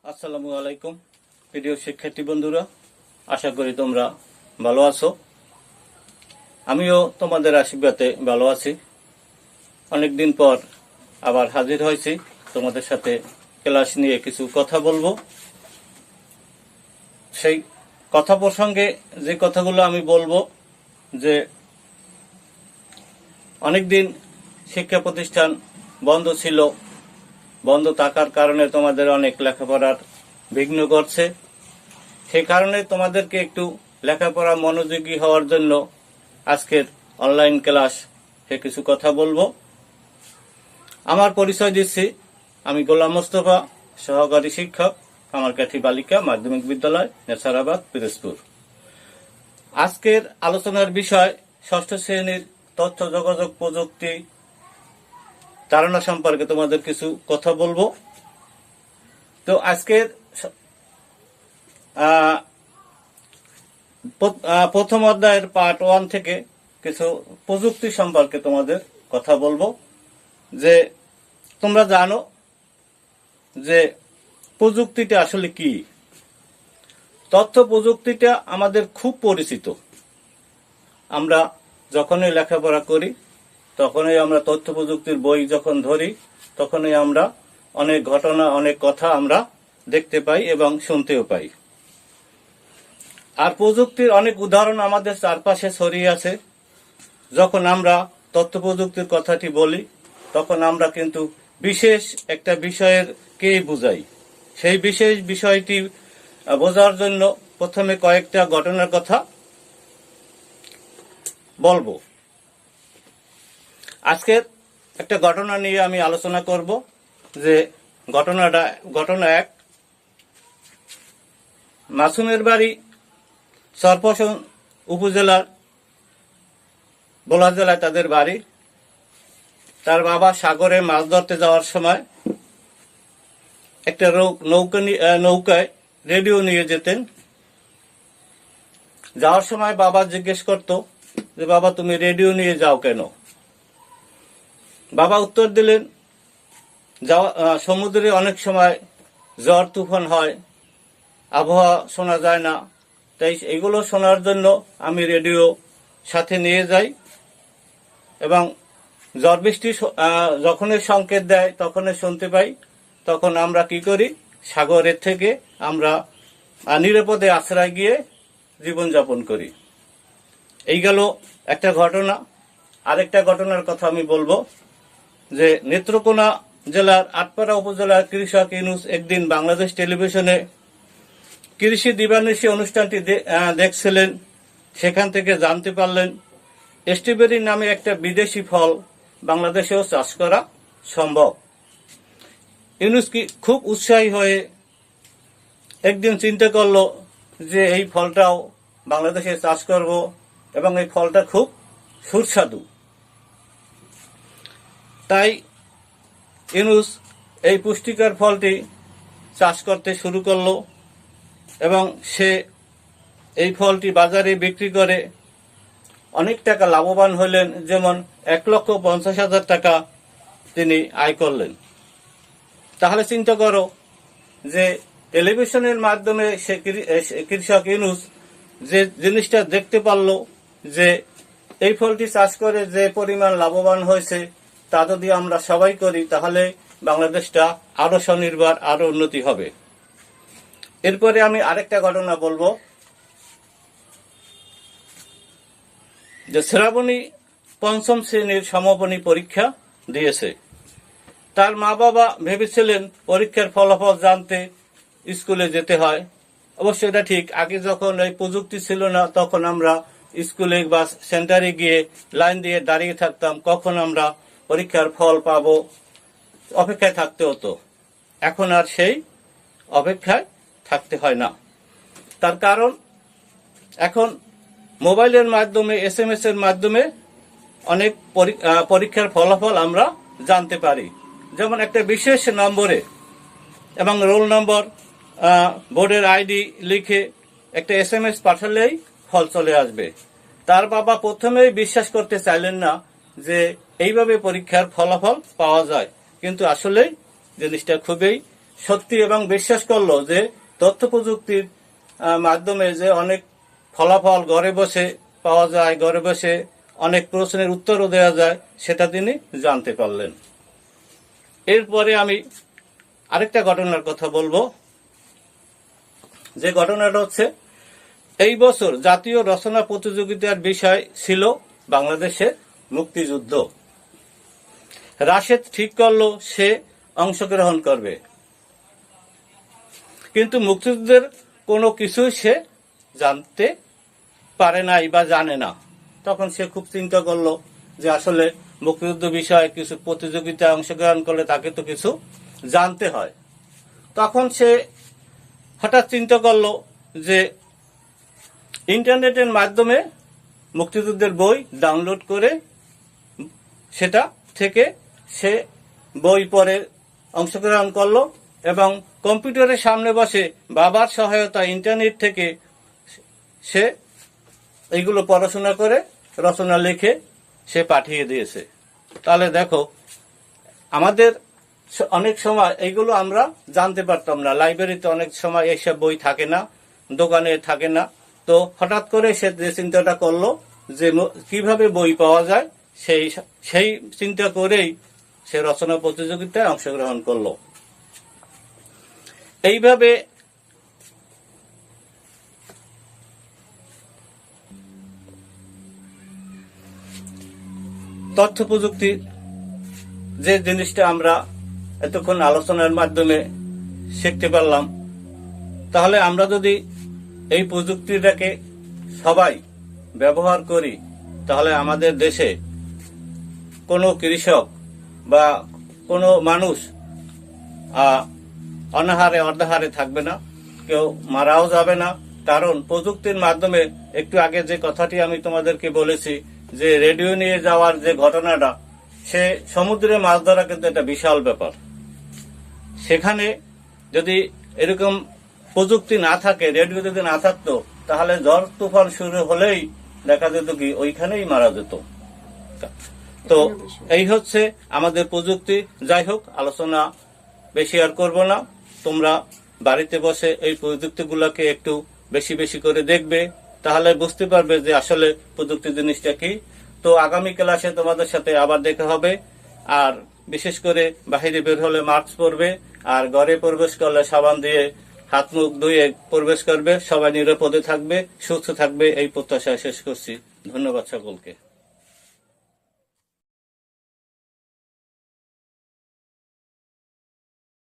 আসসালামু আলাইকুম প্রিয় শিক্ষার্থী বন্ধুরা, আশা করি তোমরা ভালো আছো। আমিও তোমাদের আশীর্বাদে ভালো আছি। অনেকদিন পর আবার হাজির হয়েছি তোমাদের সাথে ক্লাস নিয়ে কিছু কথা বলবো। সেই কথা প্রসঙ্গে যে কথাগুলো আমি বলবো, যে অনেকদিন শিক্ষা প্রতিষ্ঠান বন্ধ ছিল, বন্ধ থাকার কারণে তোমাদের অনেক লেখাপড়ার বিঘ্ন ঘটছে। সেই কারণে তোমাদেরকে একটু লেখাপড়া মনোযোগী হওয়ার জন্য আজকের অনলাইন ক্লাস কিছু কথা বলবো। আমার পরিচয় দিচ্ছি, আমি গোলাম মোস্তফা, সহকারী শিক্ষক, কামারকাঠি বালিকা মাধ্যমিক বিদ্যালয়, নেছারাবাদ, পিরোজপুর। আজকের আলোচনার বিষয় ষষ্ঠ শ্রেণীর তথ্য যোগাযোগ প্রযুক্তি ধারণা সম্পর্কে তোমাদের কিছু কথা বলবো। তো আজকের প্রথম অধ্যায়ের পার্ট 1 থেকে কিছু প্রযুক্তি সম্পর্কে তোমাদের কথা বলবো। যে তোমরা জানো যে প্রযুক্তিটা আসলে কি। তথ্য প্রযুক্তিটা আমাদের খুব পরিচিত। আমরা যখনই লেখাপড়া করি তখনই আমরা তথ্য প্রযুক্তির বই যখন ধরি তখনই আমরা অনেক ঘটনা, অনেক কথা আমরা দেখতে পাই এবং শুনতেও পাই। আর প্রযুক্তির অনেক উদাহরণ আমাদের চারপাশে ছড়িয়ে আছে। যখন আমরা তথ্য প্রযুক্তির কথাটি বলি তখন আমরা কিন্তু বিশেষ একটা বিষয়ের কেই বুঝাই। সেই বিশেষ বিষয়টি বোঝার জন্য প্রথমে কয়েকটা ঘটনার কথা বলবো। আজকের একটা ঘটনা নিয়ে আমি আলোচনা করব। যে ঘটনা 1, মাসুমের বাড়ি সরপশন উপজেলার বোলা জেলায় তাদের বাড়ি। তার বাবা সাগরে মাছ ধরতে যাওয়ার সময় একটা নৌকায় রেডিও নিয়ে যেতেন। যাওয়ার সময় বাবা জিজ্ঞেস করত যে, বাবা তুমি রেডিও নিয়ে যাও কেন? বাবা উত্তর দিলেন, সমুদ্রে অনেক সময় ঝড় তুফান হয়, আবহাওয়া শোনা যায় না, তাই এগুলো শোনার জন্য আমি রেডিও সাথে নিয়ে যাই এবং ঝড় বৃষ্টি যখনই সংকেত দেয় তখনই শুনতে পাই। তখন আমরা কি করি, সাগরের থেকে আমরা নিরাপদে আশ্রয় গিয়ে জীবনযাপন করি। এই গেল একটা ঘটনা। আরেকটা ঘটনার কথা আমি বলবো। যে নেত্রকোনা জেলার আটপাড়া উপজেলার কৃষক ইউনুস একদিন বাংলাদেশ টেলিভিশনে কৃষি দিবানিশি অনুষ্ঠানটি দেখছিলেন। সেখান থেকে জানতে পারলেন স্ট্রবেরি নামে একটা বিদেশি ফল বাংলাদেশেও চাষ করা সম্ভব। ইউনুস খুব উৎসাহী হয়ে একদিন চিন্তা করলো যে এই ফলটাও বাংলাদেশে চাষ করব এবং এই ফলটা খুব সুস্বাদু। তাই ইউনুস এই পুষ্টিকর ফলটি চাষ করতে শুরু করলো এবং সে এই ফলটি বাজারে বিক্রি করে অনেক টাকা লাভবান হলেন। যেমন 1,50,000 টাকা তিনি আয় করলেন। তাহলে চিন্তা করো যে টেলিভিশনের মাধ্যমে সে কৃষক ইউনুস যে জিনিসটা দেখতে পারলো, যে এই ফলটি চাষ করে যে পরিমাণ লাভবান হয়েছে, তা যদি আমরা সবাই করি তাহলে বাংলাদেশটা আরো স্বনির্ভর, আরো উন্নতি হবে। এরপরে আমি আরেকটা ঘটনা বলবো। যে শ্রাবণী 5ম শ্রেণীর সমাপনী পরীক্ষা দিয়েছে। তার মা বাবা ভেবেছিলেন পরীক্ষার ফলাফল জানতে স্কুলে যেতে হয়। অবশ্য এটা ঠিক, আগে যখন এই প্রযুক্তি ছিল না তখন আমরা স্কুলে বা সেন্টারে গিয়ে লাইন দিয়ে দাঁড়িয়ে থাকতাম, কখন আমরা পরীক্ষার ফল পাবো, অপেক্ষায় থাকতে হতো। এখন আর সেই অপেক্ষায় থাকতে হয় না। তার কারণ এখন মোবাইলের মাধ্যমে, SMS এর মাধ্যমে অনেক পরীক্ষার ফলাফল আমরা জানতে পারি। যেমন একটা বিশেষ নম্বরে এবং রোল নম্বর, বোর্ডের ID লিখে একটা SMS পাঠালেই ফল চলে আসবে। তার বাবা প্রথমেই বিশ্বাস করতে চাইলেন না যে এইভাবে পরীক্ষার ফলাফল পাওয়া যায়, কিন্তু আসলে জিনিসটা খুবই সত্যি এবং বিশ্বাস করলো যে তথ্য প্রযুক্তির মাধ্যমে যে অনেক ফলাফল ঘরে বসে পাওয়া যায়, ঘরে বসে অনেক প্রশ্নের উত্তরও দেওয়া যায়, সেটা তিনি জানতে পারলেন। এরপরে আমি আরেকটা ঘটনার কথা বলবো, যে ঘটনাটা হচ্ছে এই বছর জাতীয় রচনা প্রতিযোগিতার বিষয় ছিল বাংলাদেশের মুক্তিযুদ্ধ। রাশেদ ঠিক করলো সে অংশগ্রহণ করবে, কিন্তু মুক্তিযুদ্ধের কোনো কিছুই সে জানতে পারে নাই বা জানে না। তখন সে খুব চিন্তা করলো যে আসলে মুক্তিযুদ্ধ বিষয়ে কিছু প্রতিযোগিতায় অংশগ্রহণ করলে তাকে তো কিছু জানতে হয়। তখন সে হঠাৎ চিন্তা করলো যে ইন্টারনেটের মাধ্যমে মুক্তিযুদ্ধের বই ডাউনলোড করে সেটা থেকে সে বই পড়ে অংশগ্রহণ করলো এবং কম্পিউটারের সামনে বসে বাবার সহায়তা ইন্টারনেট থেকে সে এইগুলো পড়াশোনা করে রচনা লিখে সে পাঠিয়ে দিয়েছে। তাহলে দেখো, আমাদের অনেক সময় এইগুলো আমরা জানতে পারতাম না, লাইব্রেরিতে অনেক সময় এইসব বই থাকে না, দোকানে থাকে না। তো হঠাৎ করে সে যে চিন্তাটা করলো যে কিভাবে বই পাওয়া যায়, সেই চিন্তা করেই সে রচনা প্রতিযোগিতায় অংশগ্রহণ করলো। এইভাবে তথ্য প্রযুক্তির যে জিনিসটা আমরা এতক্ষণ আলোচনার মাধ্যমে শিখতে পারলাম, তাহলে আমরা যদি এই প্রযুক্তিটাকে সবাই ব্যবহার করি, তাহলে আমাদের দেশে কোনো কৃষক বা কোনো মানুষ অনাহারে অর্ধাহারে থাকবে না, কেউ মারাও যাবে না। কারণ প্রযুক্তির মাধ্যমে, একটু আগে যে কথাটি আমি তোমাদেরকে বলেছি যে রেডিও নিয়ে যাওয়ার যে ঘটনাটা, সে সমুদ্রে মাছ ধরা কিন্তু একটা বিশাল ব্যাপার। সেখানে যদি এরকম প্রযুক্তি না থাকে, রেডিও যদি না থাকতো, তাহলে ঝড় তুফান শুরু হলেই দেখা যেত কি ওইখানেই মারা যেত। তো এই হচ্ছে আমাদের প্রযুক্তি। যাই হোক, আলোচনা বেশি আর করব না। তোমরা বাড়িতে বসে এই প্রযুক্তিগুলোকে একটু বেশি বেশি করে দেখবে, তাহলে বুঝতে পারবে যে আসলে প্রযুক্তি জিনিসটা কি। তো আগামী ক্লাসে তোমাদের সাথে আবার দেখা হবে। আর বিশেষ করে বাহিরে বের হলে মাস্ক পরবে, আর ঘরে প্রবেশ করলে সাবান দিয়ে হাত মুখ ধুয়ে প্রবেশ করবে। সবাই নিরাপদে থাকবে, সুস্থ থাকবে, এই প্রত্যাশা শেষ করছি। ধন্যবাদ সকলকে।